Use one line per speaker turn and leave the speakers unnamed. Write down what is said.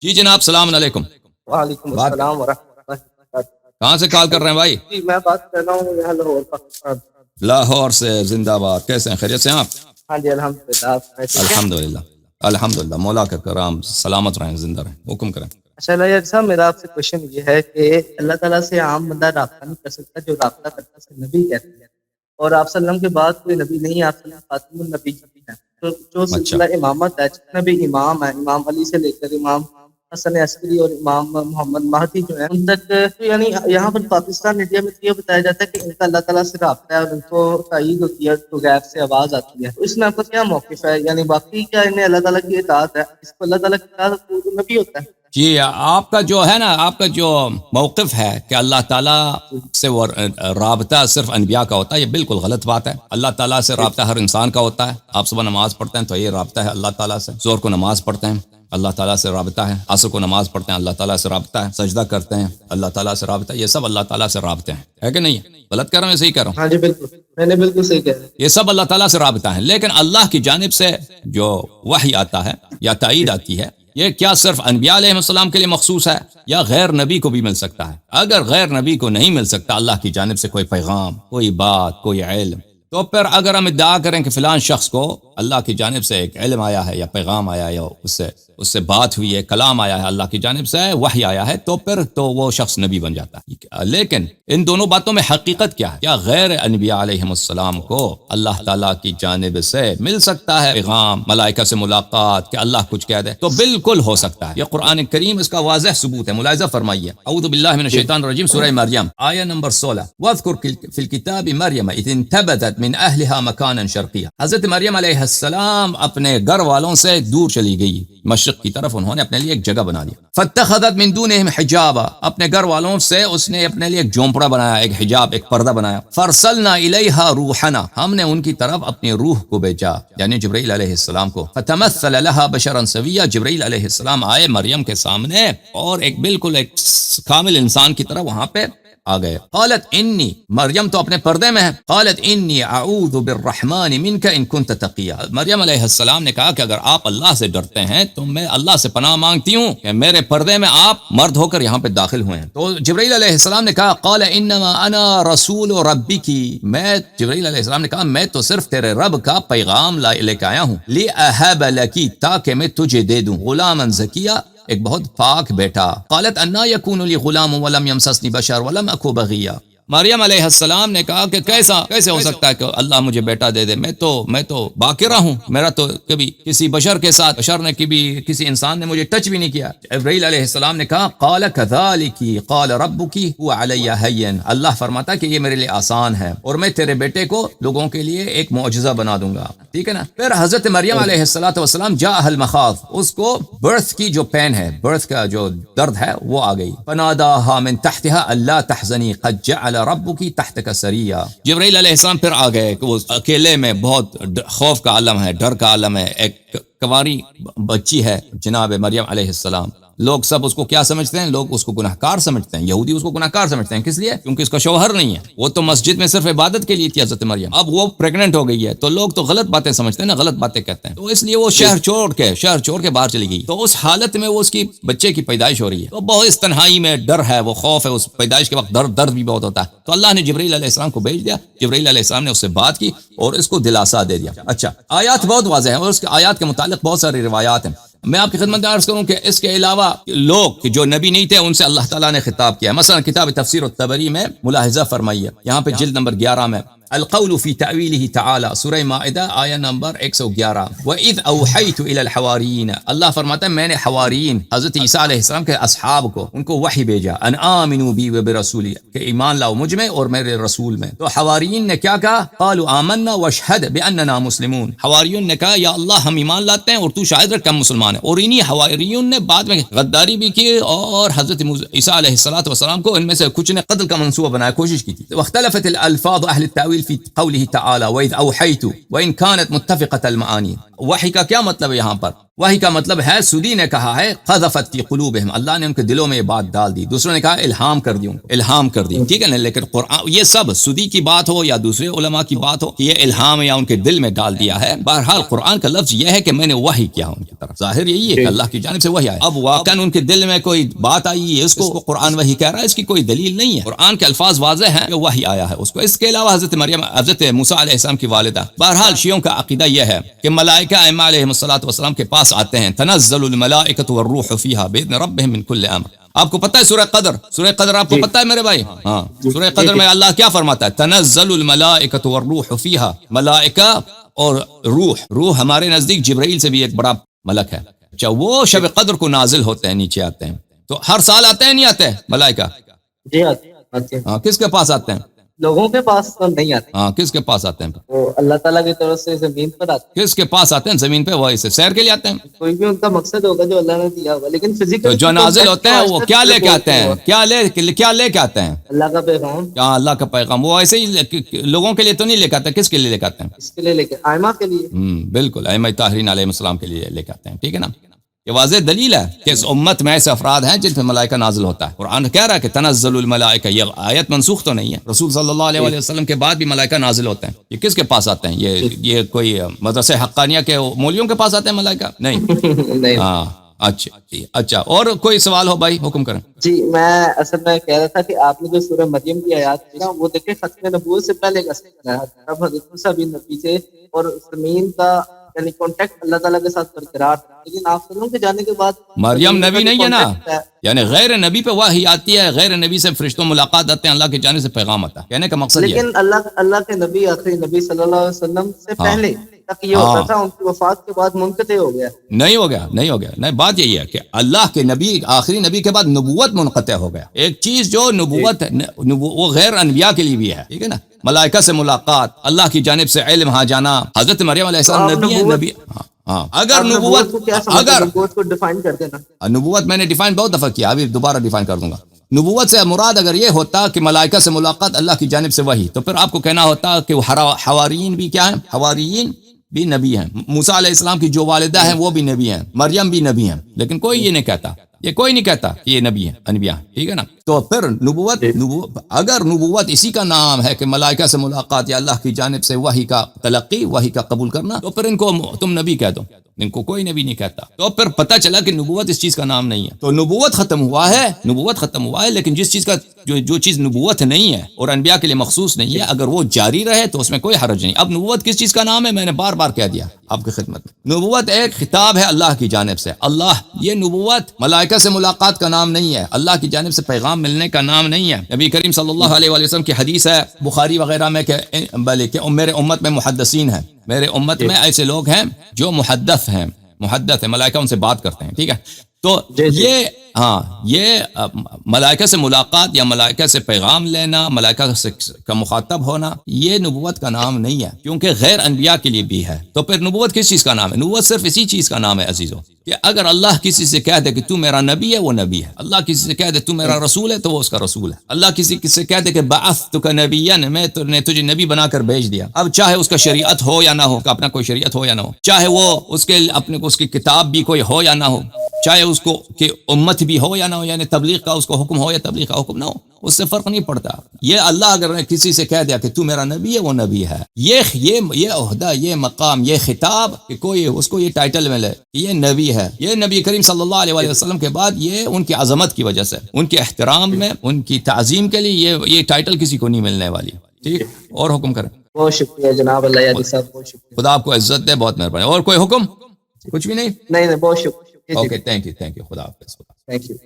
جی جناب السلام علیکم.
وعلیکم
بات
السلام ورحمۃ اللہ وبرکاتہ.
کہاں سے کال کر رہے ہیں بھائی؟
جی میں بات کر رہا ہوں یہاں لاہور پاکستان.
لاہور سے. زندہ باد. کیسے ہیں؟ خیریت سے ہیں آپ؟
ہاں جی الحمدللہ. آپ کیسے ہیں؟
الحمدللہ الحمدللہ. مولا کا کرام سلامت رہیں زندہ رہیں. حکم کریں.
اچھا اللہ صاحب میرا آپ سے کوشچن یہ ہے کہ اللہ تعالیٰ سے عام بندہ رابطہ نہیں کر سکتا، جو رابطہ کرتا ہے نبی کہتے ہیں، اور آپ صلی اللہ علیہ وسلم کے بعد کوئی نبی نہیں، آپ صلی اللہ علیہ وسلم خاتم النبی ہیں. تو جو
اچھا.
سلسلہ امامت ہے، جتنے بھی امام ہیں، امام علی سے لے کر امام حسن عسکری اور امام محمد مہدی جو ہیں ان تک، یعنی یہاں پر پاکستان انڈیا میں یہ بتایا جاتا ہے کہ ان کا اللہ تعالیٰ سے رابطہ ہے اور ان کو تائید ہوتی ہے تو غیب سے آواز آتی ہے. تو اس میں آپ کا کیا موقف ہے؟ یعنی باقی کیا انہیں اللہ تعالیٰ کی اطاعت ہے؟ اس کو اللہ تعالیٰ کی اطاعت تو نبی ہوتا ہے.
جی آپ کا جو ہے نا، آپ کا جو موقف ہے کہ اللہ تعالیٰ سے وہ رابطہ صرف انبیاء کا ہوتا ہے، یہ بالکل غلط بات ہے. اللہ تعالیٰ سے رابطہ ہر انسان کا ہوتا ہے. آپ صبح نماز پڑھتے ہیں تو یہ رابطہ ہے اللہ تعالیٰ سے. ظہر کو نماز پڑھتے ہیں اللہ تعالیٰ سے رابطہ ہے. عصر کو نماز پڑھتے ہیں اللہ تعالیٰ سے رابطہ ہے. سجدہ کرتے ہیں اللہ تعالیٰ سے رابطہ ہے. یہ سب اللہ تعالیٰ سے رابطے ہیں، ہے کہ نہیں؟ غلط کر رہا ہوں یا صحیح کر رہا ہوں؟
ہاں جی بالکل، میں نے بالکل صحیح کہا.
یہ سب اللہ تعالیٰ سے رابطہ ہیں. لیکن اللہ کی جانب سے جو وحی آتا ہے یا تائید آتی ہے، یہ کیا صرف انبیاء علیہ السلام کے لیے مخصوص ہے یا غیر نبی کو بھی مل سکتا ہے؟ اگر غیر نبی کو نہیں مل سکتا اللہ کی جانب سے کوئی پیغام، کوئی بات، کوئی علم، تو پھر اگر ہم ادعا کریں کہ فلان شخص کو اللہ کی جانب سے ایک علم آیا ہے یا پیغام آیا ہے یا اس سے بات ہوئی ہے، کلام آیا ہے اللہ کی جانب سے، وحی آیا ہے، تو پھر تو وہ شخص نبی بن جاتا ہے. لیکن ان دونوں باتوں میں حقیقت کیا ہے؟ کیا غیر انبیاء علیہ السلام کو اللہ تعالیٰ کی جانب سے مل سکتا ہے پیغام، ملائکہ سے ملاقات، کہ اللہ کچھ کہہ دے؟ تو بالکل ہو سکتا ہے. یہ قرآن کریم اس کا واضح ثبوت ہے. ملاحظہ فرمائیے اعوذ باللہ من الشیطان الرجیم، سورہ مریم آیہ نمبر 16، وَاذْكُرْ فِي الْكِتَابِ مَرْيَمَ إِذِ انْتَبَذَتْ مِنْ أَهْلِهَا مَكَانًا شَرْقِيًّا. حضرت مریم علیہ السلام اپنے گھر والوں سے دور چلی گئی، مشرق کی طرف انہوں نے اپنے لیے ایک جگہ بنا لی. فَاتَّخَذَتْ مِن دُونِهِمْ حِجَابًا، اپنے گھر والوں سے اس نے اپنے لیے ایک جھونپڑا بنایا، ایک حجاب، ایک پردہ بنایا. فَأَرْسَلْنَا إِلَيْهَا رُوحَنَا، ہم نے ان کی طرف اپنی روح کو بھیجا، یعنی جبرائیل علیہ السلام کو. فَتَمَثَّلَ لَهَا بَشَرًا سَوِيًّا، جبرائیل علیہ السلام آئے مریم کے سامنے اور ایک بالکل ایک کامل انسان کی طرح وہاں پہ آ گئے. قالت انی، مریم تو اپنے پردے میں ہے، قالت انی اعوذ بالرحمن منک ان کنت تقیا. مریم علیہ السلام نے کہا کہ اگر آپ اللہ سے ڈرتے ہیں تو میں اللہ سے پناہ مانگتی ہوں کہ میرے پردے میں آپ مرد ہو کر یہاں پہ داخل ہوئے ہیں. تو جبرائیل علیہ السلام نے کہا قال انما انا رسول ربک، میں، جبرائیل علیہ السلام نے کہا میں تو صرف تیرے رب کا پیغام لے کے آیا ہوں، لاہب لک، تاکہ میں تجھے دے دوں، غلاما زکیا، ایک بہت پاک بیٹا. قالت انا یکون لی غلام ولم یمسسنی بشر ولم اکو بغیا. مریم علیہ السلام نے کہا کہ کیسے ہو سکتا ہے کہ اللہ مجھے بیٹا دے دے؟ میں تو باقرہ ہوں، میرا تو کبھی کسی بشر کے ساتھ، بشر نے کبھی کسی انسان نے مجھے ٹچ بھی نہیں کیا. جبرائیل علیہ السلام نے کہا قال کذالک قال ربک هو علی هین، اللہ فرماتا کہ یہ میرے لیے آسان ہے اور میں تیرے بیٹے کو لوگوں کے لیے ایک معجزہ بنا دوں گا. ٹھیک ہے نا؟ پھر حضرت مریم علیہ السلام جاء المخاض، اس کو برتھ کی جو پین ہے، برتھ کا جو درد ہے وہ آ گئی. فناداها من تحتها الا تحزنی قد جعل ربکی تحتک سریا. جبرائیل علیہ السلام پھر آ گئے کہ وہ اکیلے میں بہت خوف کا عالم ہے، ڈر کا عالم ہے. ایک کنواری بچی ہے جناب مریم علیہ السلام. لوگ سب اس کو کیا سمجھتے ہیں؟ لوگ اس کو گناہگار سمجھتے ہیں. یہودی اس کو گناہگار سمجھتے ہیں. کس لیے؟ کیونکہ اس کا شوہر نہیں ہے. وہ تو مسجد میں صرف عبادت کے لیے تھی حضرت مریم، اب وہ پریگننٹ ہو گئی ہے تو لوگ تو غلط باتیں سمجھتے ہیں نا، غلط باتیں کہتے ہیں. تو اس لیے وہ شہر چھوڑ کے باہر چلی گئی. تو اس حالت میں وہ اس کی بچے کی پیدائش ہو رہی ہے، تو بہت اس تنہائی میں ڈر ہے، وہ خوف ہے، اس پیدائش کے وقت درد بھی بہت ہوتا ہے. تو اللہ نے جبرائیل علیہ السلام کو بھیج دیا. جبرائیل علیہ السلام نے اس سے بات کی اور اس کو دلاسا دے دیا. اچھا، آیات بہت واضح ہیں اور اس کے آیات کے متعلق بہت ساری روایات ہیں. میں آپ کی خدمت میں عرض کروں کہ اس کے علاوہ لوگ جو نبی نہیں تھے ان سے اللہ تعالیٰ نے خطاب کیا. مثلا کتاب تفسیر الطبری میں ملاحظہ فرمائیے، یہاں پہ جلد نمبر 11 میں القول فی تعویلہ تعالی، سورہ مائدہ آیہ نمبر 111، وَإِذْ أَوْحَيْتُ إِلَى الْحَوَارِيِّينَ، اللہ فرماتا ہے میں نے حوارین حضرت عیسیٰ علیہ السلام کے اصحاب کو، ان کو وحی بھیجا، ان آمنوا بی وبرسولی، کہ ایمان لاؤ مجھ میں اور میرے رسول میں. تو حوارین نے کیا کہا؟ قالوا آمنا واشہد بأننا مسلمون. حواریون نے کہا یا اللہ ہم ایمان لاتے ہیں اور تو شاہد رکھ ہم مسلمان ہیں. اور انہی حواریون نے بعد میں غداری بھی کی اور حضرت عیسیٰ علیہ السلام کو ان میں سے کچھ نے قتل کا منصوبہ بنایا، کوشش کی تھی. واختلفت الالفاظ اہل التاویل في قوله تعالى وَإِذْ أَوْحَيْتُ وَإِنْ كَانَتْ مُتَّفِقَةَ الْمَعَانِي. وحی کا کیا مطلب ہے یہاں پر؟ وحی کا مطلب ہے سودی نے کہا ہے قذفت فی قلوبہم، اللہ نے ان کے دلوں میں یہ بات ڈال دی. دوسروں نے کہا الہام کر دی، الہام کر دی، ٹھیک ہے نا. لیکن قرآن یہ سب سودی کی بات ہو یا دوسرے علماء کی بات ہو کہ یہ الہام یا ان کے دل میں ڈال دیا ہے، بہرحال قرآن کا لفظ یہ ہے کہ میں نے وحی کیا ان کی طرف. ظاہر یہی ہے کہ اللہ کی جانب سے وحی آیا. اب واقعاً ان کے دل میں کوئی بات آئی ہے، اس کو قرآن وحی کہہ رہا ہے، اس کی کوئی دلیل نہیں ہے. قرآن کے الفاظ واضح ہیں کہ وحی آیا ہے اس کو. اس کے علاوہ حضرت مریم، حضرت موسیٰ علیہ السلام کی والدہ. بہرحال شیعوں کا عقیدہ یہ ہے کہ ملائکہ ائمہ علیہم الصلوۃ والسلام کے پاس آتے ہیں، تنزل الملائکۃ والروح فیہا باذن ربہم من کل امر. آپ کو پتہ ہے سورہ قدر، سورہ قدر آپ کو پتہ ہے میرے بھائی؟ ہاں، سورہ قدر میں اللہ کیا فرماتا ہے؟ تنزل الملائکۃ والروح فیہا. ملائکہ اور روح ہمارے نزدیک جبرائیل سے بھی ایک بڑا ملک ہے. اچھا، وہ شب قدر کو نازل ہوتے ہیں، نیچے آتے ہیں. تو ہر سال آتے ہیں نہیں آتے ملائکہ؟
جی آتے ہیں.
ہاں، کس کے پاس آتے ہیں؟
لوگوں کے پاس تو نہیں آتے.
ہاں، کس کے پاس آتے ہیں؟
وہ اللہ تعالیٰ کی طرف سے زمین پر آتے ہیں.
کس کے پاس آتے ہیں؟ زمین پہ وہی سے سیر کے لیے آتے ہیں.
کوئی بھی ان کا مقصد ہوگا جو اللہ نے دیا ہوگا، لیکن
تو
فزیکل
جو نازل ہوتے ہیں وہ کیا لے کے آتے ہیں؟ کیا لے کے آتے ہیں؟
اللہ کا پیغام.
کیا اللہ کا پیغام؟ وہ ایسے ہی لوگوں کے لیے تو نہیں لے کے آتے. کس کے لیے لے کے آتے ہیں؟
اس کے لیے لے کے ائمہ کے لیے.
بالکل، ائمہ طاہرین علیہ السلام کے لیے لے کے آتے ہیں. ٹھیک ہے نا. یہ واضح دلیل ہے کہ اس امت میں ایسے افراد ہیں جن پہ ملائکہ نازل ہوتا ہے. قرآن کہہ رہا ہے کہ تنزل الملائکہ، یہ آیت منسوخ تو نہیں ہے. رسول صلی اللہ علیہ وسلم کے بعد بھی ملائکہ نازل ہوتے ہیں. یہ کس کے پاس آتے ہیں؟ یہ کوئی مدرسہ حقانیہ کے مولیوں کے پاس آتے ہیں ملائکہ؟ نہیں. ہاں، اچھا. اور کوئی سوال ہو بھائی، حکم کریں.
جی، میں اصل میں کہہ رہا تھا کہ آپ نے جو سورہ مریم کی آیات کی نا، وہ دیکھیں ختم نبوت سے پہلے کا ہے. اب حضرت موسیٰ بھی نبی تھے اور زمین کا یعنی کانٹیکٹ اللہ تعالیٰ کے ساتھ برقرار تھا. لیکن آپ سنوں کے جانے کے بعد
مریم نبی نہیں ہے نا، یعنی غیر نبی پہ وحی آتی ہے، غیر نبی سے فرشتوں ملاقات آتے ہیں، اللہ کی جانب سے پیغام آتا ہے. کہنے کا مقصد یہ ہے.
لیکن اللہ کے نبی، آخری نبی صلی اللہ علیہ وسلم سے پہلے تک یہ ہوتا تھا، ان کی وفات کے بعد منقطع ہو گیا. نہیں ہو گیا.
نہیں، بات یہی ہے کہ اللہ کے نبی، آخری نبی کے بعد نبوت منقطع ہو گیا. ایک چیز جو نبوت وہ غیر انبیاء کے لیے بھی ہے. ٹھیک ہے نا. ملائکہ سے ملاقات، اللہ کی جانب سے علم ہاں جانا. حضرت مریم علیہ السلام نبی. ہاں، اگر نبوت
کو ڈیفائن کر دینا.
نبوت میں نے ڈیفائن بہت دفعہ کیا، ابھی دوبارہ ڈیفائن کر دوں گا. نبوت سے مراد اگر یہ ہوتا کہ ملائکہ سے ملاقات اللہ کی جانب سے وحی، تو پھر آپ کو کہنا ہوتا کہ حواریین بھی کیا ہیں؟ حواریین بھی نبی ہیں. موسیٰ علیہ السلام کی جو والدہ ہیں وہ بھی نبی ہیں، مریم بھی نبی ہیں. لیکن کوئی یہ نہیں کہتا، کوئی نہیں کہتا کہ یہ نبی ہیں، انبیاء. ٹھیک ہے نا. تو پھر نبوت اگر نبوت اسی کا نام ہے کہ ملائکہ سے ملاقات یا اللہ کی جانب سے وحی کا تلقی، وحی کا قبول کرنا، تو پھر ان کو تم نبی کہہ دو. ان کو کوئی نبی نہیں کہتا. تو پھر پتہ چلا کہ نبوت اس چیز کا نام نہیں ہے. تو نبوت ختم ہوا ہے، لیکن جس چیز کا جو چیز نبوت نہیں ہے اور انبیاء کے لیے مخصوص نہیں ہے، اگر وہ جاری رہے تو اس میں کوئی حرج نہیں. اب نبوت کس چیز کا نام ہے؟ میں نے بار بار کہہ دیا آپ کی خدمت میں. نبوت ایک خطاب ہے اللہ کی جانب سے. یہ نبوت ملائکہ سے ملاقات کا نام نہیں ہے، اللہ کی جانب سے پیغام ملنے کا نام نہیں ہے. نبی کریم صلی اللہ علیہ وسلم کی حدیث ہے بخاری وغیرہ میں کہ میرے امت میں محدثین ہیں. میرے امت میں ایسے لوگ ہیں جو محدث ہیں، ملائکہ ان سے بات کرتے ہیں. ٹھیک ہے. تو یہ ملائکہ سے ملاقات یا ملائکہ سے پیغام لینا، ملائکہ کا مخاطب ہونا، یہ نبوت کا نام نہیں ہے، کیونکہ غیر انبیاء کے لیے بھی ہے. تو پھر نبوت کس چیز کا نام ہے؟ نبوت صرف اسی چیز کا نام ہے عزیزو، کہ اگر اللہ کسی سے کہہ دے کہ تو میرا نبی ہے، وہ نبی ہے. اللہ کسی سے کہہ دے تو میرا رسول ہے، تو وہ اس کا رسول ہے. اللہ کسی سے کہہ دے کہ بعثتک نبیا، میں نے تجھے نبی بنا کر بھیج دیا. اب چاہے اس کا شریعت ہو یا نہ ہو، اپنا کوئی شریعت ہو یا نہ ہو، چاہے وہ اس کی کتاب بھی کوئی ہو یا نہ ہو، چاہے اس کو کہ امت بھی ہو یا نہ ہو، یعنی تبلیغ کا اس کو حکم ہو یا تبلیغ کا حکم نہ ہو، اس سے فرق نہیں پڑتا. یہ اللہ اگر کسی سے کہہ دیا کہ تو میرا نبی ہے، وہ نبی ہے. یہ عہدہ، یہ مقام، یہ خطاب کہ کوئی اس کو یہ ٹائٹل ملے کہ یہ نبی ہے، یہ نبی کریم صلی اللہ علیہ وسلم کے بعد یہ ان کی عظمت کی وجہ سے، ان کے احترام میں، ان کی تعظیم کے لیے یہ ٹائٹل کسی کو نہیں ملنے والی. ٹھیک. اور حکم کریں.
بہت شکریہ جناب اللہ یادی صاحب، بہت شکریہ.
خدا آپ کو عزت دے، بہت مہربانی. اور کوئی حکم؟ کچھ بھی نہیں.
بہت شکریہ.
Okay, thank you. خدا حافظ.
Thank you.